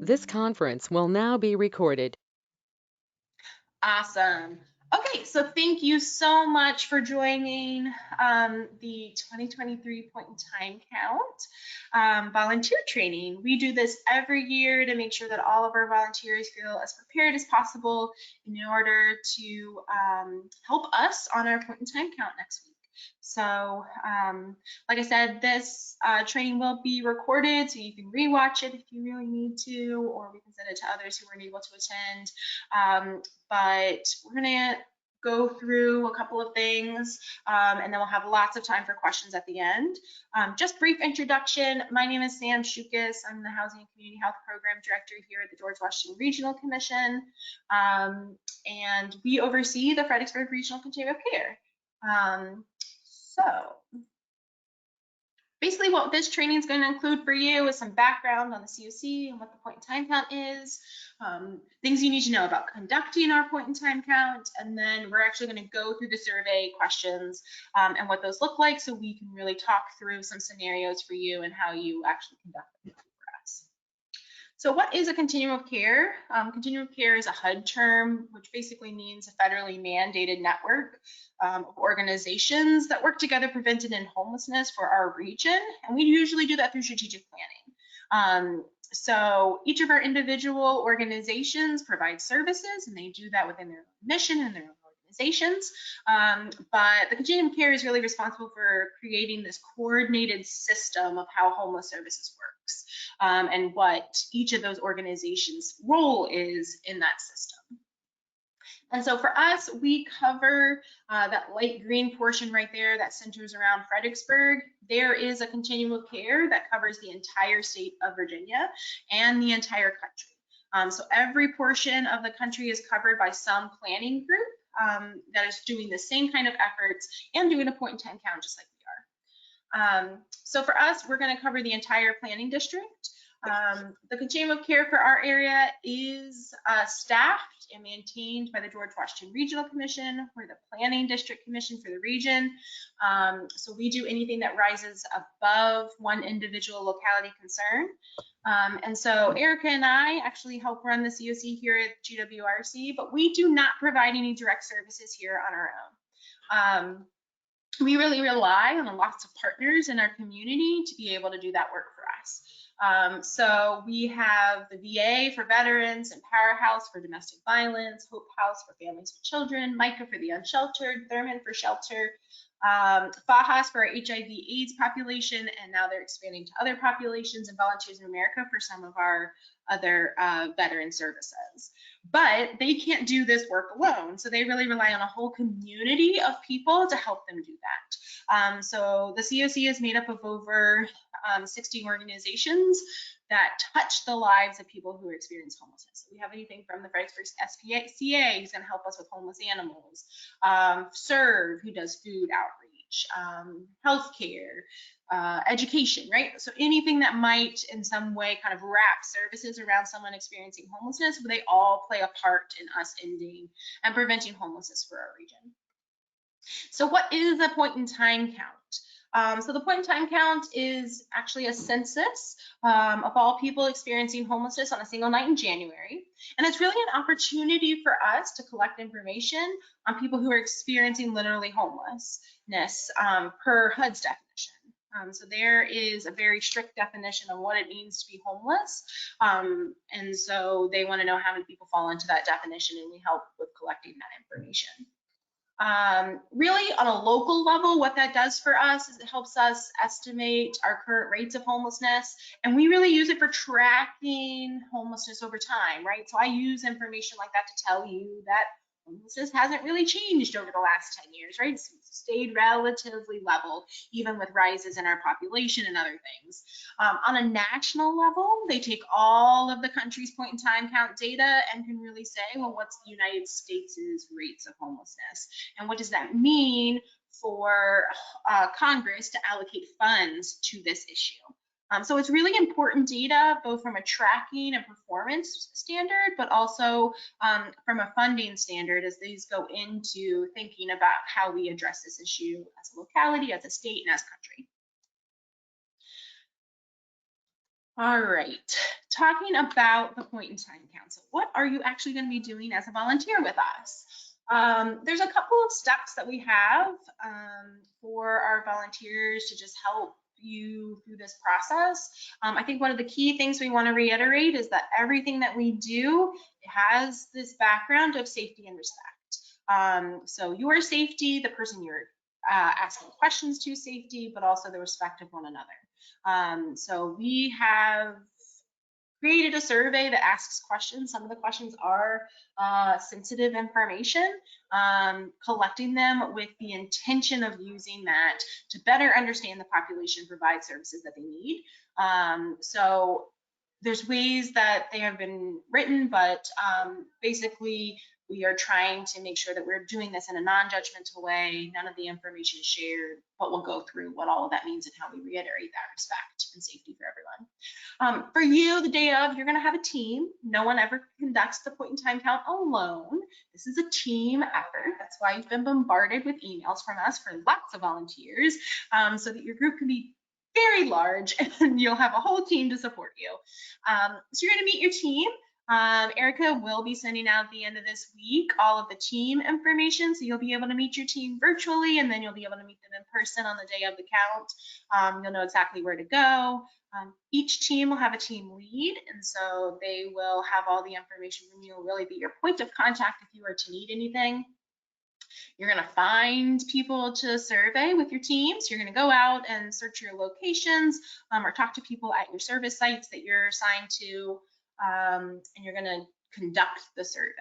This conference will now be recorded. Awesome. Okay, so thank you so much for joining the 2023 Point in Time Count volunteer training. We do this every year to make sure that all of our volunteers feel as prepared as possible in order to help us on our Point in Time Count next week. So, like I said, this training will be recorded, so you can rewatch it if you really need to, or we can send it to others who weren't able to attend. But we're gonna go through a couple of things, and then we'll have lots of time for questions at the end. Just brief introduction. My name is Sam Shukis. I'm the Housing and Community Health Program Director here at the George Washington Regional Commission, and we oversee the Fredericksburg Regional Continuum of Care. So basically what this training is going to include for you is some background on the COC and what the point in time count is, things you need to know about conducting our point in time count, and then we're actually going to go through the survey questions and what those look like so we can really talk through some scenarios for you and how you actually conduct them for us. So what is a continuum of care? Continuum of care is a HUD term, which basically means a federally mandated network of organizations that work together preventing homelessness for our region. And we usually do that through strategic planning. So each of our individual organizations provide services, and they do that within their mission and their own organizations. But the continuum of care is really responsible for creating this coordinated system of how homeless services works, and what each of those organizations' role is in that system. And so for us, we cover that light green portion right there that centers around Fredericksburg. There is a continuum of care that covers the entire state of Virginia and the entire country. So every portion of the country is covered by some planning group that is doing the same kind of efforts and doing a point in time count just like we are. So for us, we're going to cover the entire planning district. The continuum of care for our area is staffed and maintained by the George Washington Regional Commission. We're the planning district commission for the region. So we do anything that rises above one individual locality concern. And so Erica and I actually help run the COC here at GWRC, but we do not provide any direct services here on our own. We really rely on lots of partners in our community to be able to do that work for us. So we have the VA for veterans, Empower House for domestic violence, Hope House for families with children, MICA for the unsheltered, Thurman for shelter, FAHAS for our HIV/AIDS population, and now they're expanding to other populations, and Volunteers in America for some of our other veteran services. But they can't do this work alone, so they really rely on a whole community of people to help them do that. So the COC is made up of over 60 organizations that touch the lives of people who experience homelessness. So we have anything from the Fredericksburg SPCA, who's going to help us with homeless animals, SERVE, who does food outreach, healthcare, education, right? So anything that might in some way kind of wrap services around someone experiencing homelessness, they all play a part in us ending and preventing homelessness for our region. So what is a point in time count? So the point in time count is actually a census of all people experiencing homelessness on a single night in January. And it's really an opportunity for us to collect information on people who are experiencing literally homelessness per HUD's definition. So there is a very strict definition of what it means to be homeless. And so they want to know how many people fall into that definition, and we help with collecting that information. Really on a local level, what that does for us is it helps us estimate our current rates of homelessness, and we really use it for tracking homelessness over time, right? So I use information like that to tell you that homelessness hasn't really changed over the last 10 years, right? It's stayed relatively level, even with rises in our population and other things. On a national level, they take all of the country's point in time count data and can really say, well, what's the United States' rates of homelessness? And what does that mean for Congress to allocate funds to this issue? So it's really important data, both from a tracking and performance standard, but also from a funding standard, as these go into thinking about how we address this issue as a locality, as a state, and as country. All right, talking about the point in time council. What are you actually going to be doing as a volunteer with us? There's a couple of steps that we have for our volunteers to just help you through this process. I think one of the key things we want to reiterate is that everything that we do has this background of safety and respect. So your safety, the person you're asking questions to safety, but also the respect of one another. So we have created a survey that asks questions. Some of the questions are sensitive information, collecting them with the intention of using that to better understand the population, provide services that they need. So there's ways that they have been written, but basically we are trying to make sure that we're doing this in a non-judgmental way. None of the information is shared, but we'll go through what all of that means and how we reiterate that respect and safety for everyone. For you, the day of, you're going to have a team. No one ever conducts the point in time count alone. This is a team effort. That's why you've been bombarded with emails from us for lots of volunteers, so that your group can be very large and you'll have a whole team to support you. So you're going to meet your team. Erica will be sending out at the end of this week all of the team information, so you'll be able to meet your team virtually, and then you'll be able to meet them in person on the day of the count. You'll know exactly where to go. Each team will have a team lead, and so they will have all the information from you. Will really be your point of contact if you are to need anything. You're going to find people to survey with your team. So you're going to go out and search your locations or talk to people at your service sites that you're assigned to, and you're going to conduct the survey.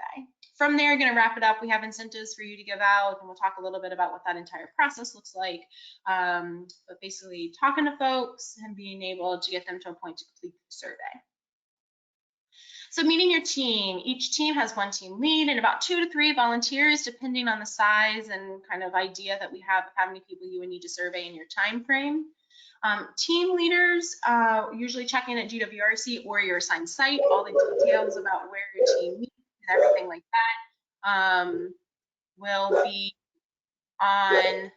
From there, you're going to wrap it up. We have incentives for you to give out, and we'll talk a little bit about what that entire process looks like. But basically talking to folks and being able to get them to a point to complete the survey. So meeting your team, each team has one team lead and about 2 to 3 volunteers, depending on the size and kind of idea that we have of how many people you would need to survey in your time frame. Team leaders usually check in at GWRC or your assigned site, all the details about where your team meets and everything like that will be on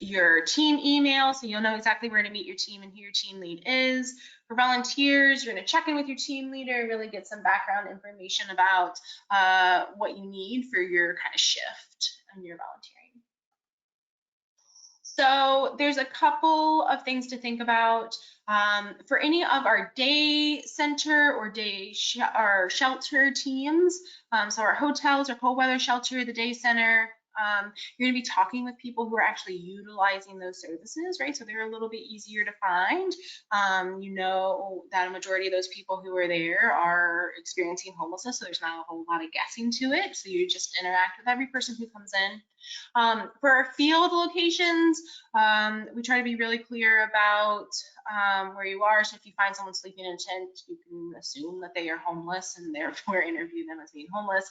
your team email, so you'll know exactly where to meet your team and who your team lead is. For volunteers, you're going to check in with your team leader, really get some background information about what you need for your kind of shift and your volunteering. So there's a couple of things to think about. For any of our day center or our shelter teams, so our hotels, our cold weather shelter, the day center, you're going to be talking with people who are actually utilizing those services, right? So they're a little bit easier to find. You know that a majority of those people who are there are experiencing homelessness, so there's not a whole lot of guessing to it. So you just interact with every person who comes in. For our field locations, we try to be really clear about where you are. So if you find someone sleeping in a tent, you can assume that they are homeless and therefore interview them as being homeless.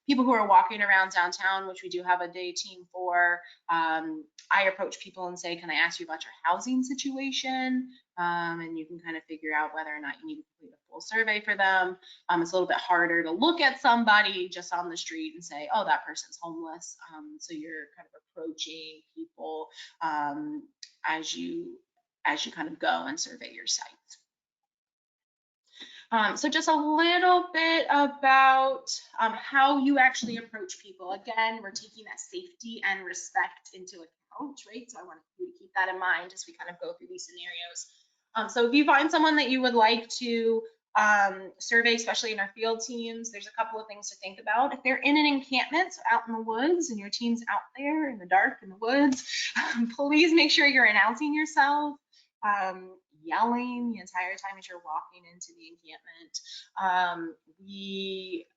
People who are walking around downtown, which we do have a day team for, I approach people and say, can I ask you about your housing situation? And you can kind of figure out whether or not you need to complete a full survey for them. It's a little bit harder to look at somebody just on the street and say, oh, that person's homeless. So you're kind of approaching people as you kind of go and survey your site. So just a little bit about how you actually approach people. Again, we're taking that safety and respect into account, right? So I want you to keep that in mind as we kind of go through these scenarios. So if you find someone that you would like to survey, especially in our field teams, there's a couple of things to think about. If they're in an encampment, so out in the woods, and your team's out there in the dark in the woods, please make sure you're announcing yourself. Yelling the entire time as you're walking into the encampment. We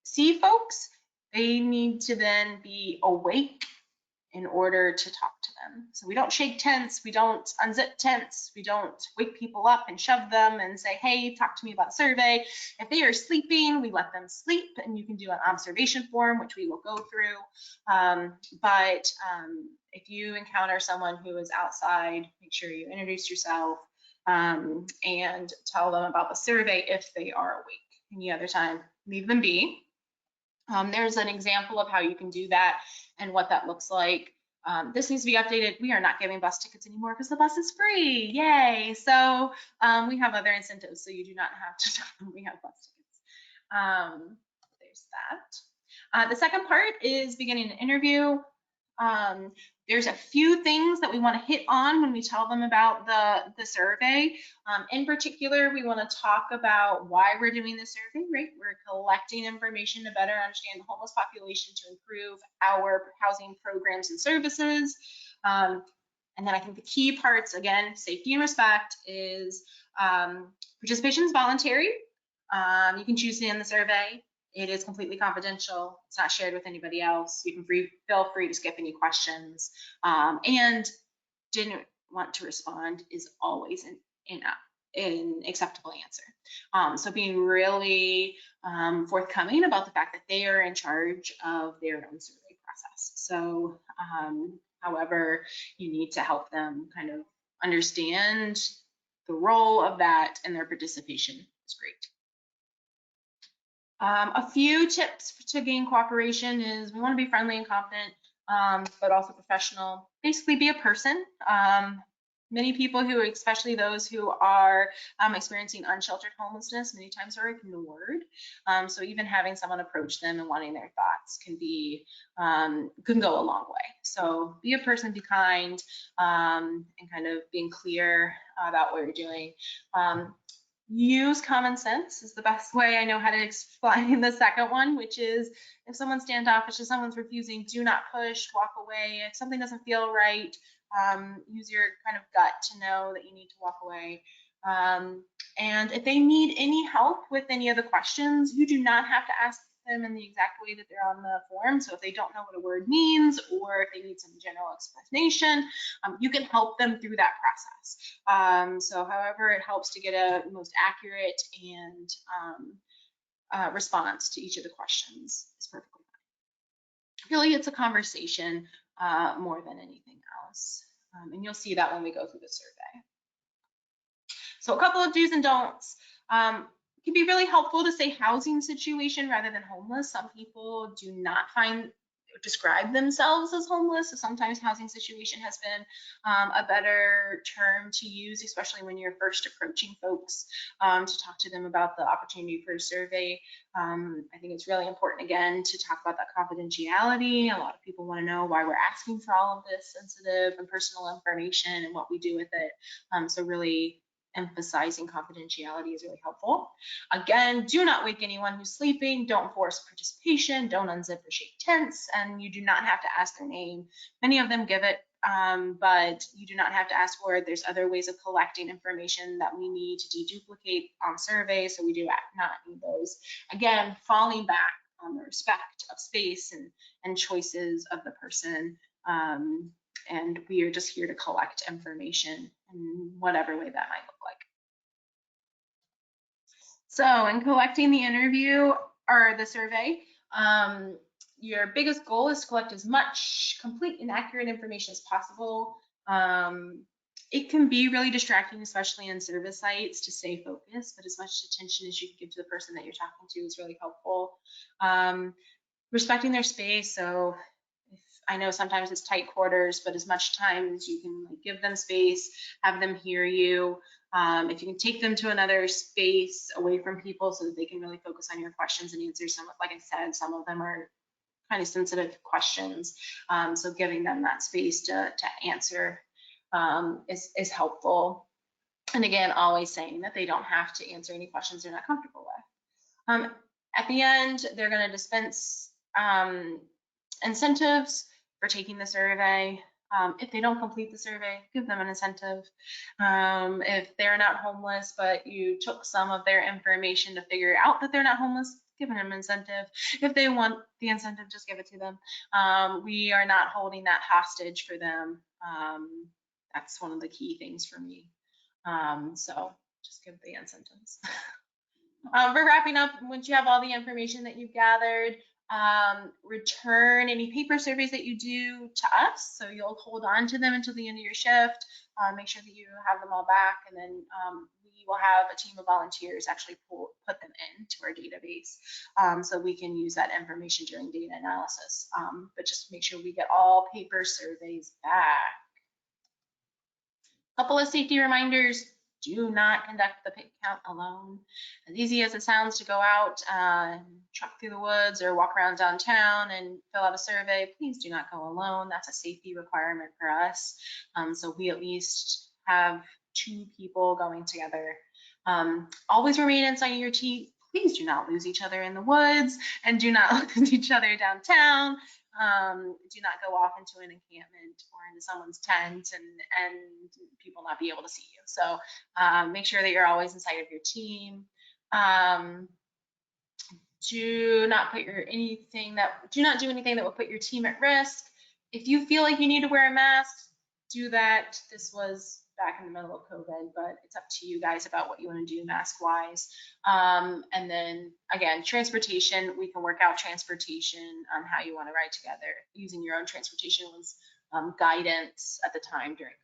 see folks, they need to then be awake in order to talk to them. So we don't shake tents, we don't unzip tents, we don't wake people up and shove them and say, hey, talk to me about a survey. If they are sleeping, we let them sleep, and you can do an observation form, which we will go through. But if you encounter someone who is outside, make sure you introduce yourself and tell them about the survey if they are awake. Any other time, leave them be. There's an example of how you can do that and what that looks like This needs to be updated. We are not giving bus tickets anymore because the bus is free. Yay. So we have other incentives, so you do not have to tell them we have bus tickets. There's that. The second part is beginning an interview. There's a few things that we want to hit on when we tell them about the survey. In particular, we want to talk about why we're doing the survey, right? We're collecting information to better understand the homeless population to improve our housing programs and services. And then I think the key parts, again, safety and respect, is participation is voluntary. You can choose to end the survey. It is completely confidential. It's not shared with anybody else. You can feel free to skip any questions. And didn't want to respond is always an acceptable answer. So being really forthcoming about the fact that they are in charge of their own survey process. So however, you need to help them kind of understand the role of that, and their participation is great. A few tips to gain cooperation is we want to be friendly and confident, but also professional. Basically be a person. Many people who, especially those who are experiencing unsheltered homelessness, many times are ignored. So even having someone approach them and wanting their thoughts can go a long way. So be a person, be kind, and kind of being clear about what you're doing. Use common sense is the best way I know how to explain the second one, which is if someone's standoffish, if someone's refusing, do not push, walk away. If something doesn't feel right, use your kind of gut to know that you need to walk away. And if they need any help with any of the questions, you do not have to ask them in the exact way that they're on the form. So if they don't know what a word means, or if they need some general explanation, you can help them through that process. So however it helps to get a most accurate and response to each of the questions is perfectly fine. Really, it's a conversation more than anything else. And you'll see that when we go through the survey. So a couple of do's and don'ts. It can be really helpful to say housing situation rather than homeless. Some people do not describe themselves as homeless, so sometimes housing situation has been a better term to use, especially when you're first approaching folks to talk to them about the opportunity for a survey. I think it's really important, again, to talk about that confidentiality. A lot of people want to know why we're asking for all of this sensitive and personal information and what we do with it. So really emphasizing confidentiality is really helpful. Again, do not wake anyone who's sleeping. Don't force participation. Don't unzip or shake tents. And you do not have to ask their name. Many of them give it, but you do not have to ask for it. There's other ways of collecting information that we need to deduplicate on surveys, so we do not need those. Again, falling back on the respect of space and choices of the person. And we are just here to collect information in whatever way that might look like. So in collecting the interview or the survey, your biggest goal is to collect as much complete and accurate information as possible. It can be really distracting, especially in service sites, to stay focused, but as much attention as you can give to the person that you're talking to is really helpful. Respecting their space. So I know sometimes it's tight quarters, but as much time as you can give them space, have them hear you. If you can take them to another space away from people so that they can really focus on your questions and answer some, like I said, some of them are kind of sensitive questions. So giving them that space to answer is helpful. And again, always saying that they don't have to answer any questions they're not comfortable with. At the end, they're going to dispense incentives for taking the survey. If they don't complete the survey, give them an incentive. If they're not homeless, but you took some of their information to figure out that they're not homeless, give them an incentive. If they want the incentive, just give it to them. We are not holding that hostage for them. That's one of the key things for me. So just give the incentives. We're wrapping up. Once you have all the information that you've gathered, Return any paper surveys that you do to us. So you'll hold on to them until the end of your shift. Make sure that you have them all back, and then we will have a team of volunteers actually put them into our database, so we can use that information during data analysis. But just make sure we get all paper surveys back. Couple of safety reminders: do not conduct the pig count alone. As easy as it sounds to go out, truck through the woods or walk around downtown and fill out a survey, please do not go alone. That's a safety requirement for us. So we at least have 2 people going together. Always remain inside your team. Please do not lose each other in the woods, and do not lose each other downtown. Do not go off into an encampment or into someone's tent and people not be able to see you. So make sure that you're always inside of your team. Do not do anything that will put your team at risk. If you feel like you need to wear a mask, do that. This was back in the middle of COVID, but it's up to you guys about what you want to do mask wise. And then again, transportation, we can work out transportation on how you want to ride together. Using your own transportation was guidance at the time during COVID.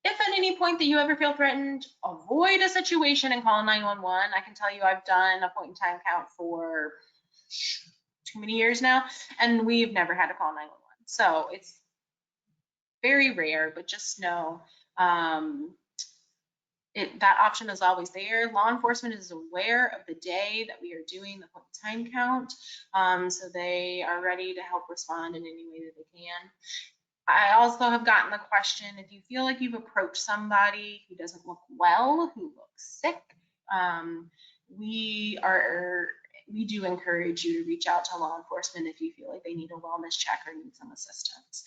If at any point that you ever feel threatened, avoid a situation and call 911. I can tell you I've done a point in time count for too many years now, and we've never had to call 911. So it's very rare, but just know that option is always there. Law enforcement is aware of the day that we are doing the point in time count, so they are ready to help respond in any way that they can. I also have gotten the question, if you feel like you've approached somebody who doesn't look well, who looks sick, we do encourage you to reach out to law enforcement if you feel like they need a wellness check or need some assistance.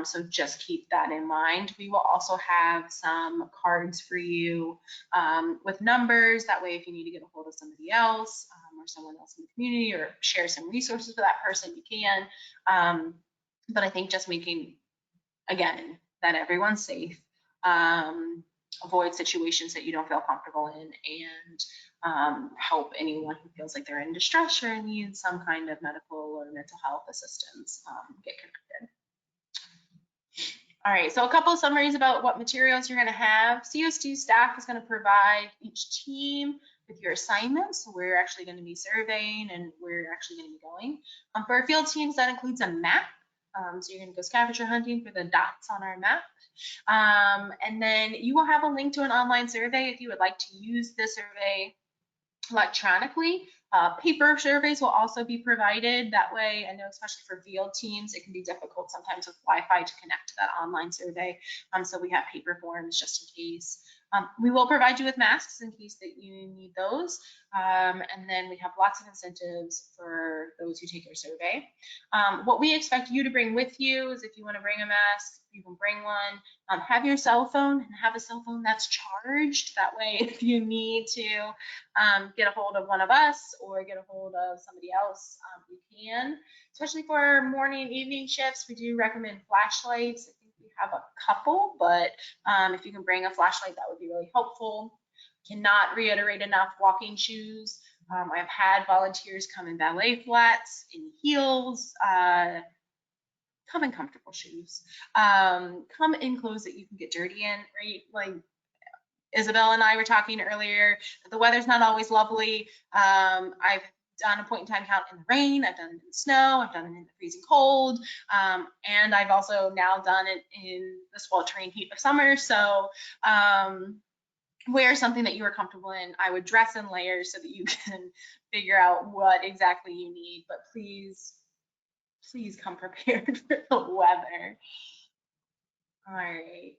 So just keep that in mind. We will also have some cards for you with numbers. That way, if you need to get a hold of somebody else or someone else in the community or share some resources with that person, you can. But I think just making, again, that everyone's safe, avoid situations that you don't feel comfortable in, and help anyone who feels like they're in distress or needs some kind of medical or mental health assistance get connected. All right, so a couple of summaries about what materials you're going to have. COSD staff is going to provide each team with your assignments. So we're actually going to be surveying, and we're actually going to be going. For our field teams, that includes a map. So you're going to go scavenger hunting for the dots on our map. And then you will have a link to an online survey if you would like to use the survey electronically. Paper surveys will also be provided. That way, I know especially for field teams, it can be difficult sometimes with Wi-Fi to connect to that online survey. So we have paper forms just in case. We will provide you with masks in case that you need those. And then we have lots of incentives for those who take our survey. What we expect you to bring with you is, if you want to bring a mask, you can bring one. Have your cell phone, and have a cell phone that's charged. That way, if you need to get a hold of one of us or get a hold of somebody else, you can. Especially for our morning and evening shifts, we do recommend flashlights. I think we have a couple, but if you can bring a flashlight, that would be really helpful. Cannot reiterate enough, walking shoes. I've had volunteers come in ballet flats, in heels, come in comfortable shoes, come in clothes that you can get dirty in, right? Like Isabel and I were talking earlier, the weather's not always lovely. I've done a point in time count in the rain, I've done it in the snow, I've done it in the freezing cold, and I've also now done it in the sweltering heat of summer. So wear something that you are comfortable in. I would dress in layers so that you can figure out what exactly you need, but please come prepared for the weather. All right.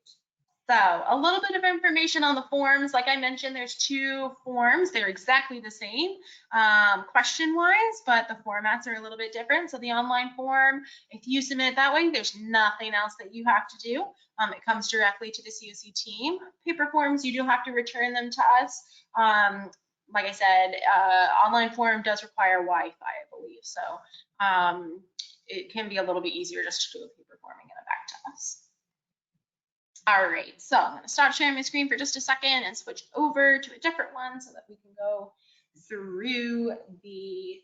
So a little bit of information on the forms. Like I mentioned, there's 2 forms. They're exactly the same question-wise, but the formats are a little bit different. So the online form, if you submit it that way, there's nothing else that you have to do. It comes directly to the COC team. Paper forms, you do have to return them to us. Like I said, online form does require Wi-Fi, I believe. So it can be a little bit easier just to do a paper form and get it back to us. All right, so I'm going to stop sharing my screen for just a second and switch over to a different one so that we can go through the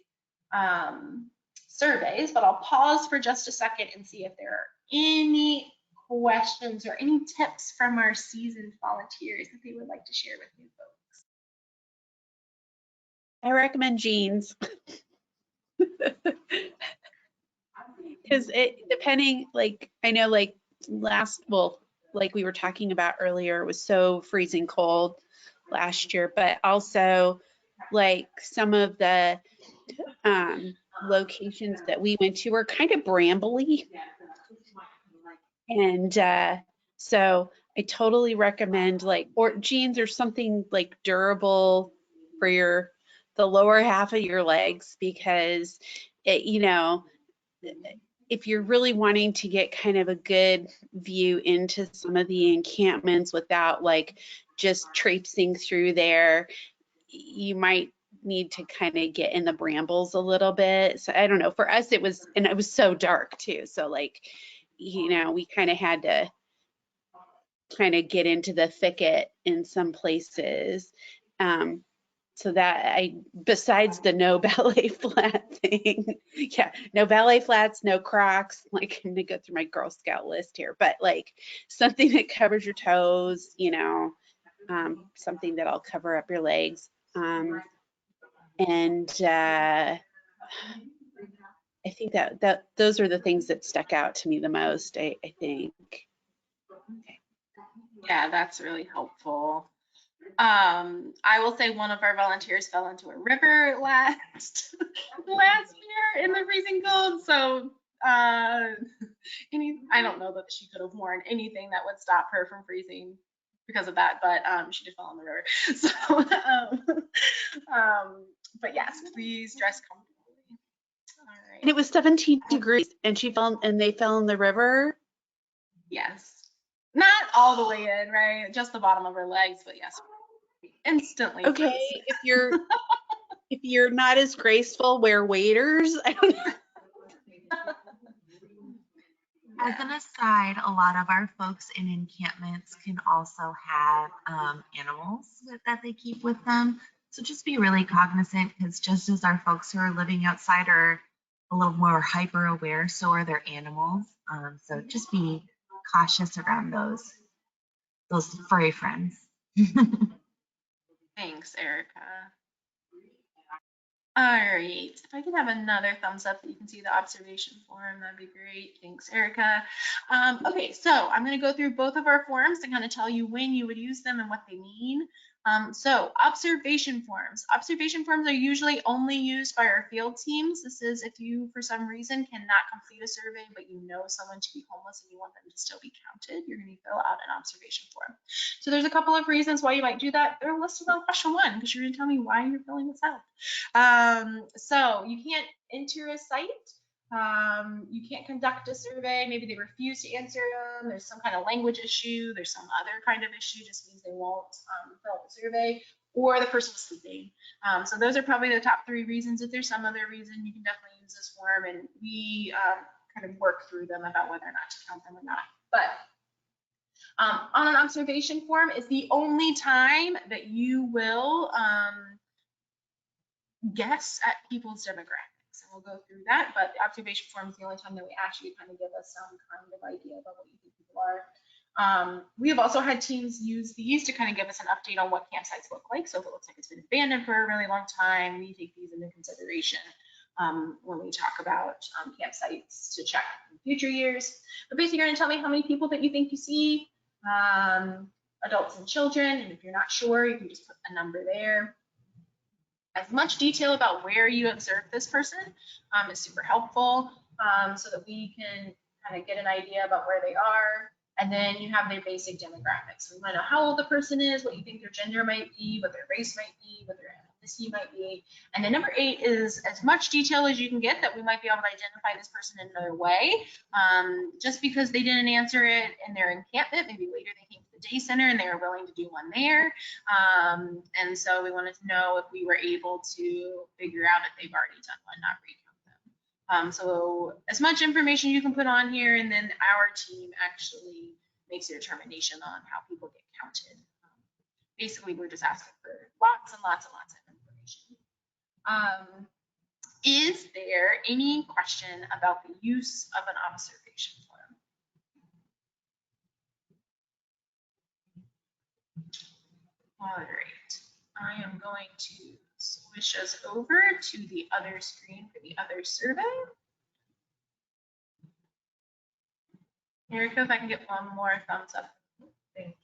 surveys, but I'll pause for just a second and see if there are any questions or any tips from our seasoned volunteers that they would like to share with you folks. I recommend jeans. Because depending, like, I know like like we were talking about earlier, it was so freezing cold last year, but also like some of the locations that we went to were kind of brambly. And so I totally recommend like or jeans or something like durable for the lower half of your legs, because it, if you're really wanting to get kind of a good view into some of the encampments without like just traipsing through there, you might need to kind of get in the brambles a little bit. So I don't know, for us it was so dark too. So like, we kind of had to kind of get into the thicket in some places. So that besides the no ballet flat thing, yeah, no ballet flats, no Crocs. Like, I'm gonna go through my Girl Scout list here, but like something that covers your toes, something that'll cover up your legs. And I think that those are the things that stuck out to me the most, I think. Okay. Yeah, that's really helpful. I will say one of our volunteers fell into a river last year in the freezing cold. So I don't know that she could have worn anything that would stop her from freezing because of that, but she did fall in the river. So, but yes, please dress comfortably. All right. And it was 17 degrees, and they fell in the river. Yes. Not all the way in, right? Just the bottom of her legs, but yes, instantly. Okay, frozen. if you're not as graceful, wear waders. I don't know. As an aside, a lot of our folks in encampments can also have animals that they keep with them. So just be really cognizant, because just as our folks who are living outside are a little more hyper aware, so are their animals. So just be cautious around those furry friends. Thanks, Erica. All right, if I could have another thumbs up that you can see the observation form, that'd be great. Thanks, Erica. Okay, so I'm going to go through both of our forms and kind of tell you when you would use them and what they mean. So observation forms. Observation forms are usually only used by our field teams. This is if you, for some reason, cannot complete a survey, but you know someone to be homeless and you want them to still be counted, you're going to fill out an observation form. So there's a couple of reasons why you might do that. They're listed on question 1, because you're going to tell me why you're filling this out. So you can't enter a site. You can't conduct a survey. Maybe they refuse to answer them. There's some kind of language issue. There's some other kind of issue, just means they won't fill out the survey, or the person's sleeping. So those are probably the top 3 reasons. If there's some other reason, you can definitely use this form, and we kind of work through them about whether or not to count them or not. But on an observation form is the only time that you will guess at people's demographics, and we'll go through that. But the observation form is the only time that we actually kind of give us some kind of idea about what you think people are. We have also had teams use these to kind of give us an update on what campsites look like. So if it looks like it's been abandoned for a really long time, we take these into consideration when we talk about campsites to check in future years. But basically, you're going to tell me how many people that you think you see, adults and children, and if you're not sure, you can just put a number there. As much detail about where you observe this person is super helpful, so that we can kind of get an idea about where they are. And then you have their basic demographics. So we want to know how old the person is, what you think their gender might be, what their race might be, what their ethnicity might be. And then number 8 is as much detail as you can get that we might be able to identify this person in another way. Just because they didn't answer it in their encampment, maybe later they came to the day center and they were willing to do one there. And so we wanted to know if we were able to figure out if they've already done one, not recount them. So as much information you can put on here, and then our team actually makes a determination on how people get counted. Basically, we're just asking for lots and lots and lots of information. Is there any question about the use of an observation form? All right, I am going to switch us over to the other screen for the other survey. Erica, if I can get one more thumbs up. Thank you.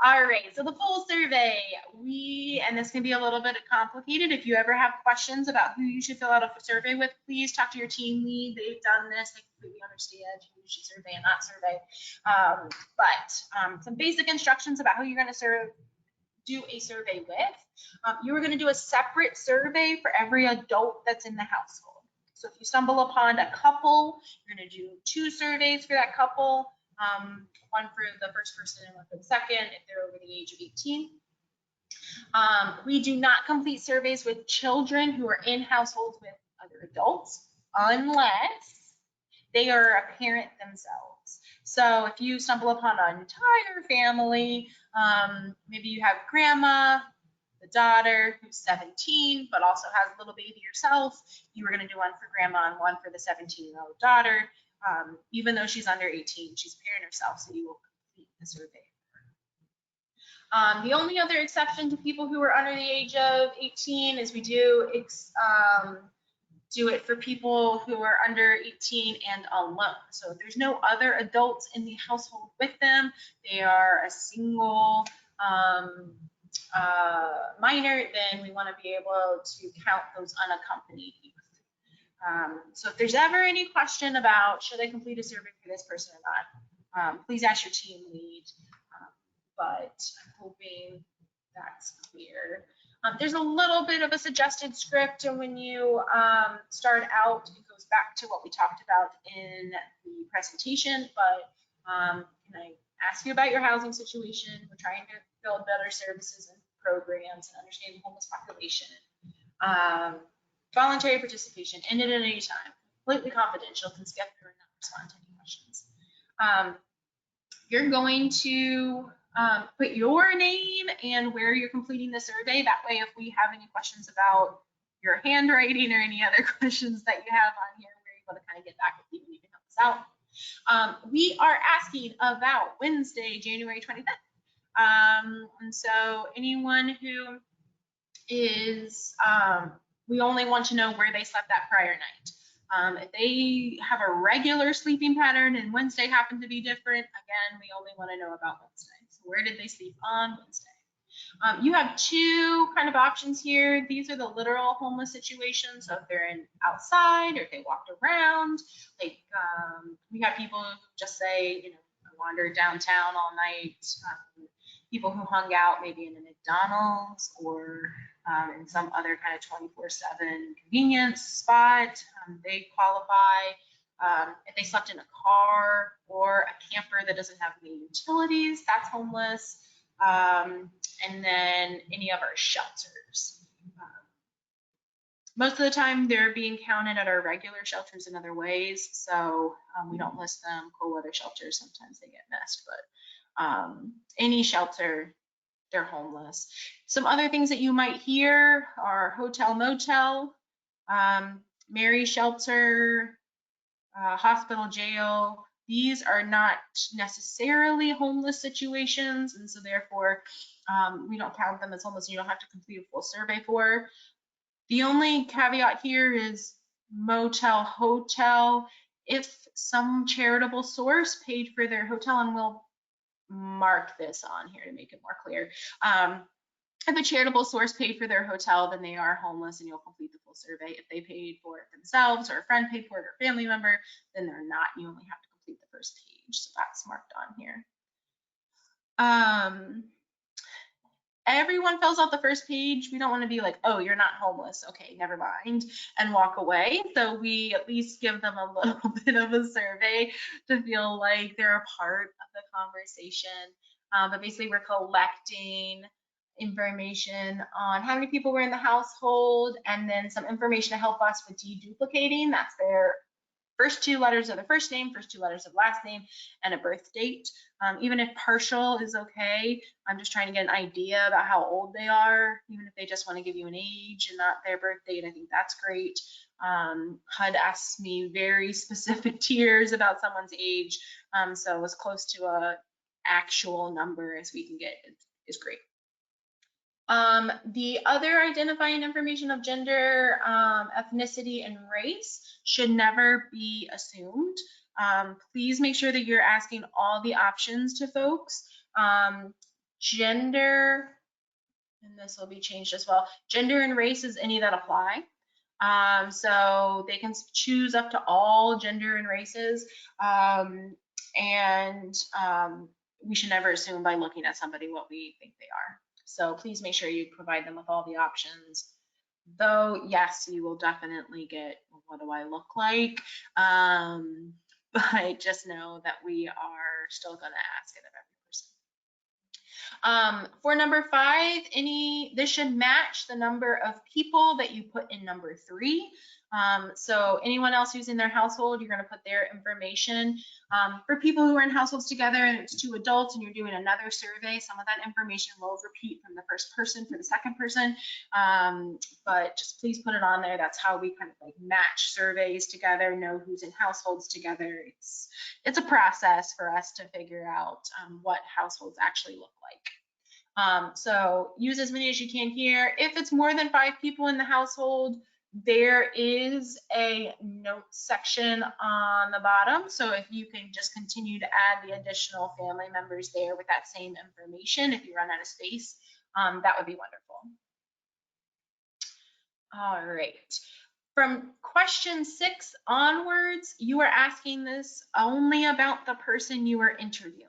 All right, so the full survey, and this can be a little bit complicated. If you ever have questions about who you should fill out a survey with, please talk to your team lead. They've done this, they completely understand who you should survey and not survey. But some basic instructions about who you're gonna do a survey with. You are gonna do a separate survey for every adult that's in the household. So if you stumble upon a couple, you're gonna do 2 surveys for that couple. One for the first person and one for the second if they're over the age of 18. We do not complete surveys with children who are in households with other adults unless they are a parent themselves. So if you stumble upon an entire family, maybe you have grandma, the daughter who's 17, but also has a little baby herself, you are going to do one for grandma and one for the 17-year-old daughter. Even though she's under 18, she's a parent herself, so you will complete the survey. The only other exception to people who are under the age of 18 is we do it for people who are under 18 and alone. So if there's no other adults in the household with them, they are a single minor, then we want to be able to count those unaccompanied youth. So if there's ever any question about should I complete a survey for this person or not, please ask your team lead. But I'm hoping that's clear. There's a little bit of a suggested script, and when you start out, it goes back to what we talked about in the presentation. But can I ask you about your housing situation? We're trying to build better services and programs and understand the homeless population. Voluntary participation, ended at any time, completely confidential, can skip through and not respond to any questions. You're going to put your name and where you're completing the survey. That way, if we have any questions about your handwriting or any other questions that you have on here, we're able to kind of get back with you and you can help us out. We are asking about Wednesday, January 25th. And so anyone who is, we only want to know where they slept that prior night. If they have a regular sleeping pattern and Wednesday happened to be different, again, we only want to know about Wednesday. So where did they sleep on Wednesday? You have 2 kind of options here. These are the literal homeless situations. So if they're outside or if they walked around, like we have people who just say, you know, I wandered downtown all night. People who hung out maybe in a McDonald's or in some other kind of 24/7 convenience spot, they qualify. If they slept in a car or a camper that doesn't have any utilities, that's homeless. And then any of our shelters. Most of the time they're being counted at our regular shelters in other ways, so we don't list them. Cold weather shelters, sometimes they get missed, but any shelter, they're homeless. Some other things that you might hear are hotel, motel, Mary shelter, hospital, jail. These are not necessarily homeless situations, and so therefore we don't count them as homeless. You don't have to complete a full survey for. The only caveat here is motel, hotel. If some charitable source paid for their hotel, and we'll mark this on here to make it more clear. If a charitable source paid for their hotel, then they are homeless and you'll complete the full survey. If they paid for it themselves or a friend paid for it or a family member, then they're not. You only have to complete the first page. So that's marked on here. Everyone fills out the first page. We don't want to be like, oh, you're not homeless. Okay, never mind, and walk away. So we at least give them a little bit of a survey to feel like they're a part of the conversation. But basically, we're collecting information on how many people were in the household and then some information to help us with deduplicating. That's their first 2 letters of the first name, first 2 letters of last name, and a birth date. Even if partial is okay, I'm just trying to get an idea about how old they are. Even if they just want to give you an age and not their birth date, I think that's great. HUD asks me very specific tiers about someone's age, so as close to a actual number as we can get is great. The other identifying information of gender, ethnicity, and race should never be assumed. Please make sure that you're asking all the options to folks. Gender, and this will be changed as well, gender and race is any that apply. So they can choose up to all gender and races. We should never assume by looking at somebody what we think they are. So please make sure you provide them with all the options. Though, yes, you will definitely get, what do I look like? But just know that we are still going to ask it of every person. For number 5, this should match the number of people that you put in number 3. So anyone else who's in their household, you're going to put their information. For people who are in households together and it's 2 adults and you're doing another survey, some of that information will repeat from the first person for the second person. But just please put it on there. That's how we kind of like match surveys together, know who's in households together. It's a process for us to figure out what households actually look like. So use as many as you can here. If it's more than 5 people in the household, there is a note section on the bottom. So if you can just continue to add the additional family members there with that same information, if you run out of space, that would be wonderful. All right. From question 6 onwards, you are asking this only about the person you are interviewing.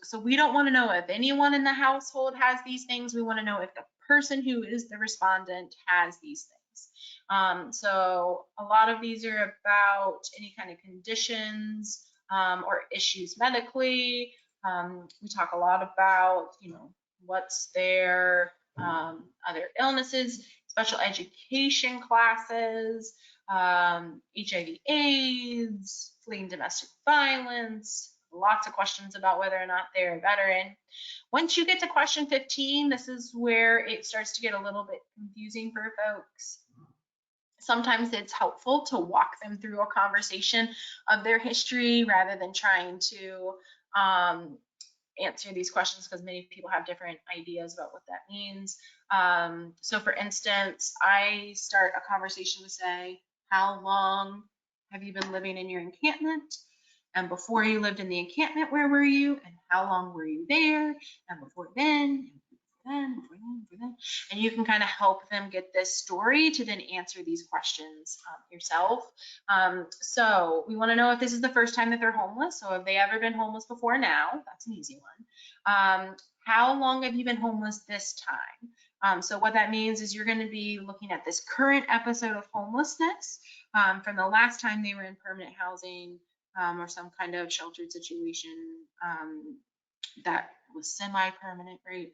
So we don't want to know if anyone in the household has these things. We want to know if the person who is the respondent has these things. So a lot of these are about any kind of conditions or issues medically. We talk a lot about, what's their other illnesses, special education classes, HIV/AIDS, fleeing domestic violence, lots of questions about whether or not they're a veteran. Once you get to question 15, this is where it starts to get a little bit confusing for folks. Sometimes it's helpful to walk them through a conversation of their history rather than trying to answer these questions, because many people have different ideas about what that means. So for instance, I start a conversation with, say, how long have you been living in your encampment? And before you lived in the encampment, where were you? And how long were you there? And before then, and you can kind of help them get this story to then answer these questions yourself. So we want to know if this is the first time that they're homeless. So have they ever been homeless before? Now, that's an easy one. How long have you been homeless this time? So what that means is you're going to be looking at this current episode of homelessness from the last time they were in permanent housing or some kind of sheltered situation that was semi-permanent, right?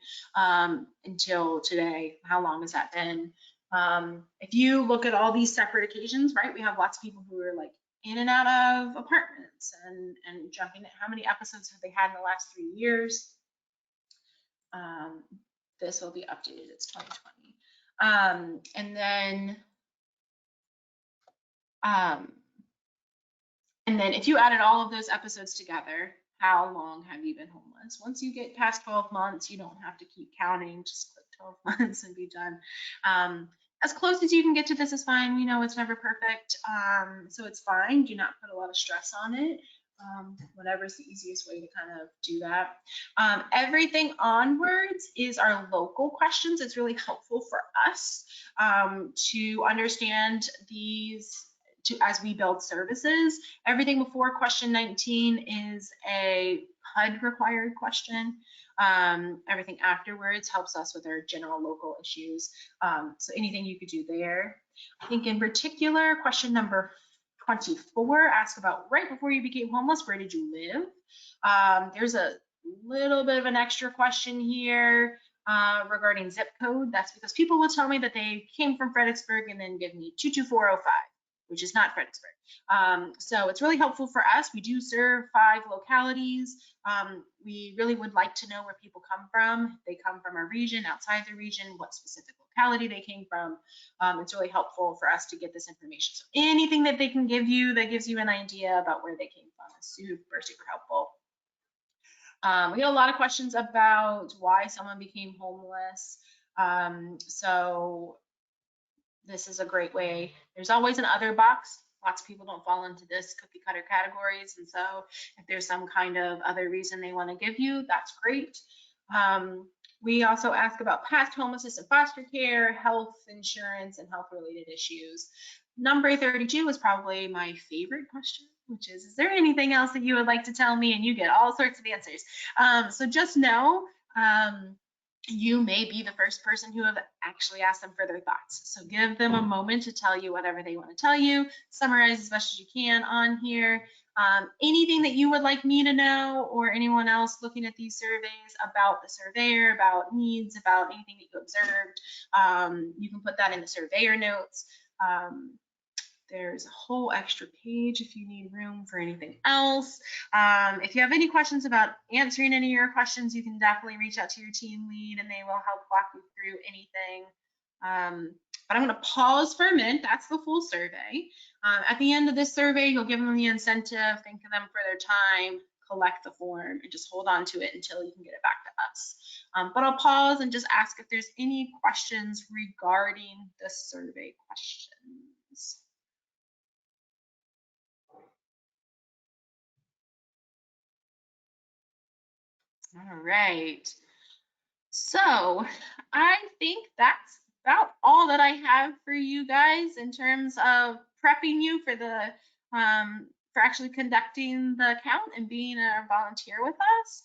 Until today. How long has that been? If you look at all these separate occasions, right, we have lots of people who are like in and out of apartments and jumping at how many episodes have they had in the last 3 years. This will be updated, it's 2020. And then if you added all of those episodes together, how long have you been homeless? Once you get past 12 months, you don't have to keep counting, just click 12 months and be done. As close as you can get to this is fine. We know it's never perfect, so it's fine. Do not put a lot of stress on it. Whatever is the easiest way to kind of do that. Everything onwards is our local questions. It's really helpful for us to understand these as we build services. Everything before question 19 is a HUD required question. Everything afterwards helps us with our general local issues. So anything you could do there. I think in particular, question number 24 asks about right before you became homeless, where did you live? There's a little bit of an extra question here regarding zip code. That's because people will tell me that they came from Fredericksburg and then give me 22405. which is not Fredericksburg. So it's really helpful for us. We do serve 5 localities. We really would like to know where people come from. If they come from our region, outside the region, what specific locality they came from. It's really helpful for us to get this information. So anything that they can give you that gives you an idea about where they came from is super, super helpful. We get a lot of questions about why someone became homeless. So this is a great way. There's always an other box. Lots of people don't fall into this cookie cutter categories. And so if there's some kind of other reason they want to give you, that's great. We also ask about past homelessness and foster care, health insurance, and health related issues. Number 32 is probably my favorite question, which is there anything else that you would like to tell me? And you get all sorts of answers. So just know, you may be the first person who have actually asked them for their thoughts. So give them a moment to tell you whatever they want to tell you. Summarize as best as you can on here. Anything that you would like me to know or anyone else looking at these surveys about the surveyor, about needs, about anything that you observed, you can put that in the surveyor notes. There's a whole extra page if you need room for anything else. If you have any questions about answering any of your questions, you can definitely reach out to your team lead and they will help walk you through anything. But I'm going to pause for a minute. That's the full survey. At the end of this survey, you'll give them the incentive, thank them for their time, collect the form, and just hold on to it until you can get it back to us. But I'll pause and just ask if there's any questions regarding the survey questions. All right. So I think that's about all that I have for you guys in terms of prepping you for the for actually conducting the count and being a volunteer with us.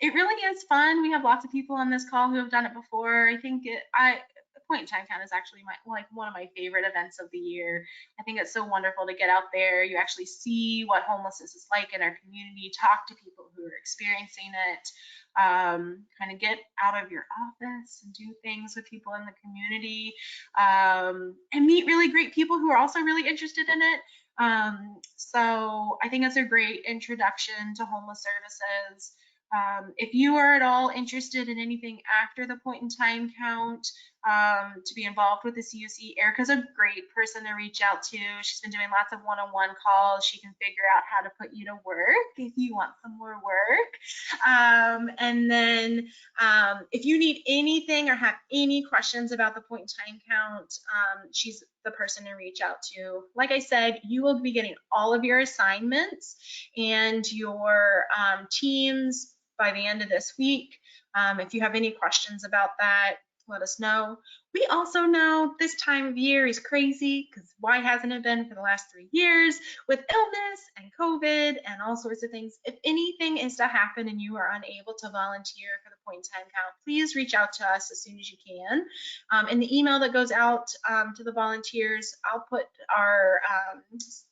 It really is fun. We have lots of people on this call who have done it before. I think the point in time count is actually one of my favorite events of the year. I think it's so wonderful to get out there. You actually see what homelessness is like in our community, talk to people who are experiencing it, kind of get out of your office and do things with people in the community, and meet really great people who are also really interested in it. So I think it's a great introduction to homeless services. If you are at all interested in anything after the point in time count, to be involved with the CUC, Erica's a great person to reach out to. She's been doing lots of one-on-one calls. She can figure out how to put you to work if you want some more work. And then if you need anything or have any questions about the point in time count, she's the person to reach out to. Like I said, you will be getting all of your assignments and your teams by the end of this week. If you have any questions about that, let us know. We also know this time of year is crazy because why hasn't it been for the last 3 years with illness and COVID and all sorts of things. If anything is to happen and you are unable to volunteer for the point in time count, please reach out to us as soon as you can. In the email that goes out to the volunteers, I'll put our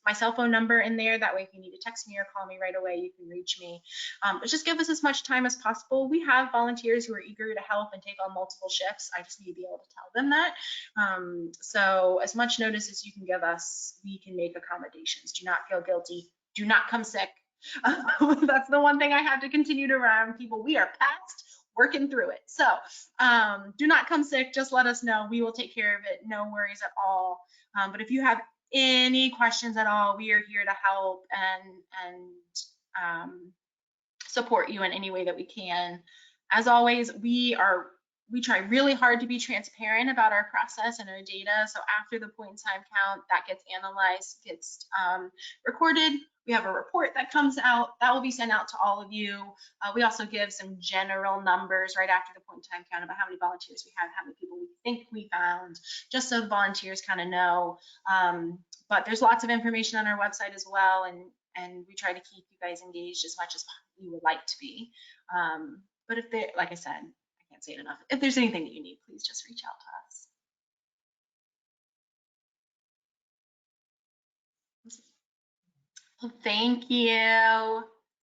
my cell phone number in there. That way if you need to text me or call me right away, you can reach me. But just give us as much time as possible. We have volunteers who are eager to help and take on multiple shifts. I just need to be able to tell them that. So as much notice as you can give us, we can make accommodations. Do not feel guilty. Do not come sick. That's the one thing I have to continue to remind people. We are past working through it. So do not come sick. Just let us know. We will take care of it. No worries at all. But if you have any questions at all, we are here to help and support you in any way that we can. As always, we try really hard to be transparent about our process and our data. So after the point in time count, that gets analyzed, gets recorded. We have a report that comes out that will be sent out to all of you. We also give some general numbers right after the point in time count about how many volunteers we have, how many people we think we found, just so the volunteers kind of know. But there's lots of information on our website as well, and we try to keep you guys engaged as much as you would like to be. But if they, like I said, I can't say it enough. If there's anything that you need, please just reach out to us. Well, thank you.